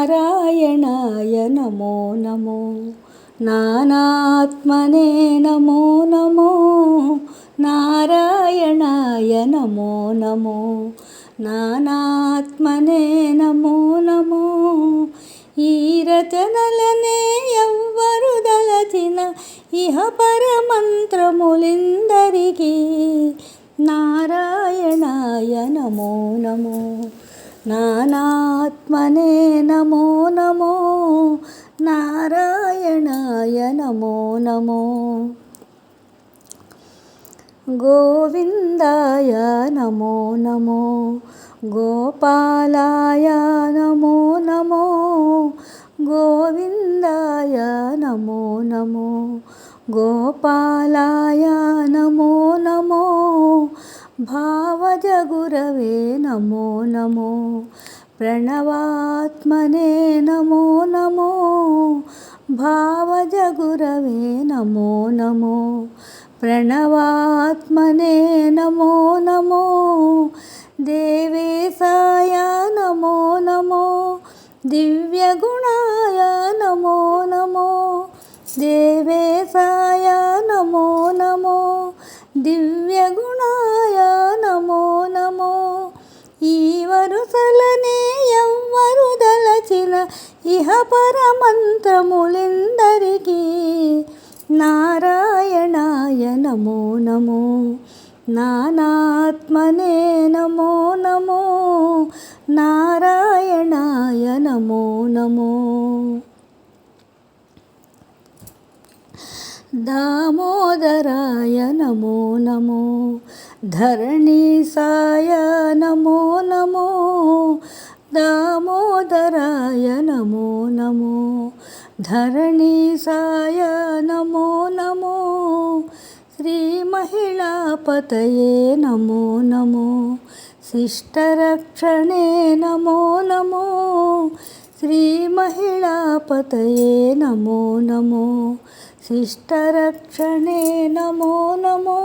నారాయణాయ నమో నమో నానాత్మనే నమో నమో నారాయణాయ నమో నమో నానాత్మనే నమో నమో. ఈ రచనలనే ఎవ్వరు దలచిన ఇహ పరమంత్రములిందరికీ నారాయణాయ నమో నమో నానాత్మనే నమో నమో నారాయణాయ నమో నమో. గోవిందాయ నమో నమో గోపాలాయ నమో నమో గోవిందాయ నమో నమో గోపాలాయ నమో నమో భావజగురవే నమో నమో ప్రణవాత్మనే నమో నమో భావజగురవే నమో నమో ప్రణవాత్మనే నమో నమో దేవేశాయ నమో నమో దివ్యగుణాయ నమో నమో దేవేశాయ నమో నమో దివ్యగుణాయ నమో నమో. ఈ వరుసలనే ఎవ్వరు దలచిన ఇహ పరమంత్రములిందరికీ నారాయణాయ నమో నమో నానాత్మనే నమో నమో నారాయణాయ నమో నమో. దామోదరాయ నమో నమో ధరణీసాయ నమో నమో దామోదరాయ నమో నమో ధరణీసాయ నమో నమో శ్రీ మహిళాపతయే నమో నమో శిష్టరక్షణే నమో నమో శ్రీ మహిళాపతయే నమో నమో శిష్టరక్షణే నమో నమో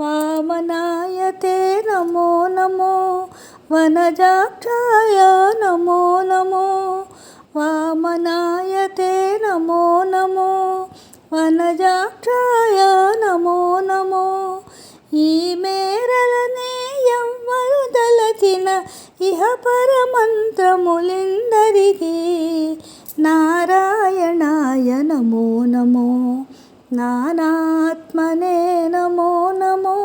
వామనాయతే నమో నమో వనజాక్షాయ నమో నమో వామనాయతే నమో నమో వనజాక్షాయ నమో నమో. ఈ మేరలనే ఎవ్వరు దలచిన ఇహ పరమంత్రములిందరికీ నారాయణాయ నమో నమో నానాత్మనే నమో నమో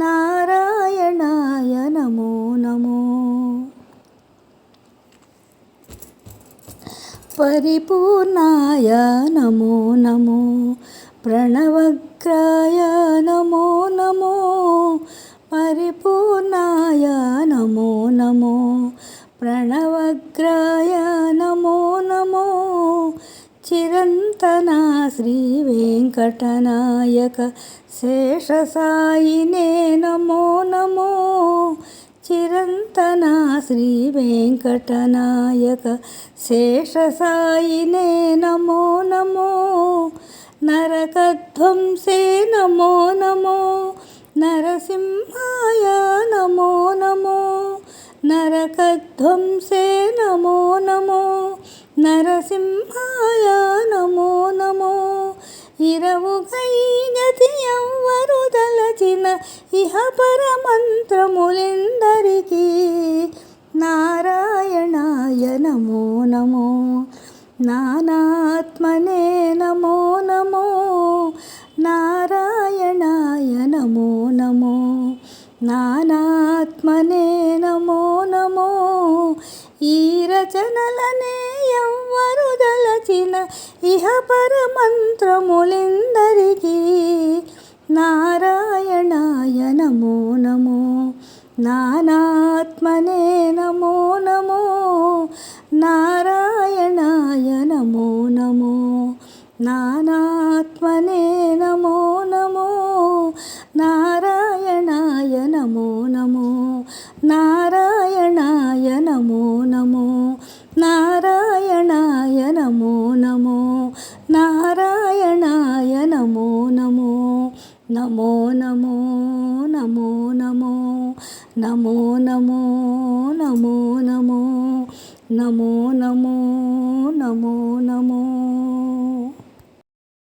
నారాయణాయ నమో నమో. పరిపూర్ణాయ నమో నమో ప్రణవగ్రాయ నమో నమో పరిపూర్ణాయ నమో నమో ప్రణవగ్రాయ నమో నమో చిరంతనా శ్రీ వెంకటనాయక శేషసాయినే నమో నమో చిరంతనా శ్రీ వెంకటనాయక శేషసాయినే నమో నమో నరకధ్వంసే నమో నమో నరసింహాయ నమో నమో నరకధ్వంసే నమో నమో నరసింహాయ నమో నమో. ఇరవుగై గతి ఎవ్వరు దలచిన ఇహ పరమంత్రములిందరికీ నారాయణాయ నమో నమో నానాత్మనే నమో నమో నారాయణాయ నమో నమో నానాత్మనే నమో నమో. ఈ రచనలనే ఎవ్వరు దలచిన ఇహ పరమంత్రములిందరికీ నారాయణాయ నమో నమో నానాత్మనే నమో నమో నారాయణాయ నమో నమో నానాత్మనే నమో నమో నారాయణాయ నమో నమో నారాయణాయ నమో నమో నారాయణాయ నమో నమో నారాయణాయ నమో నమో నమో నమో నమో నమో నమో నమో నమో నమో నమో నమో నమో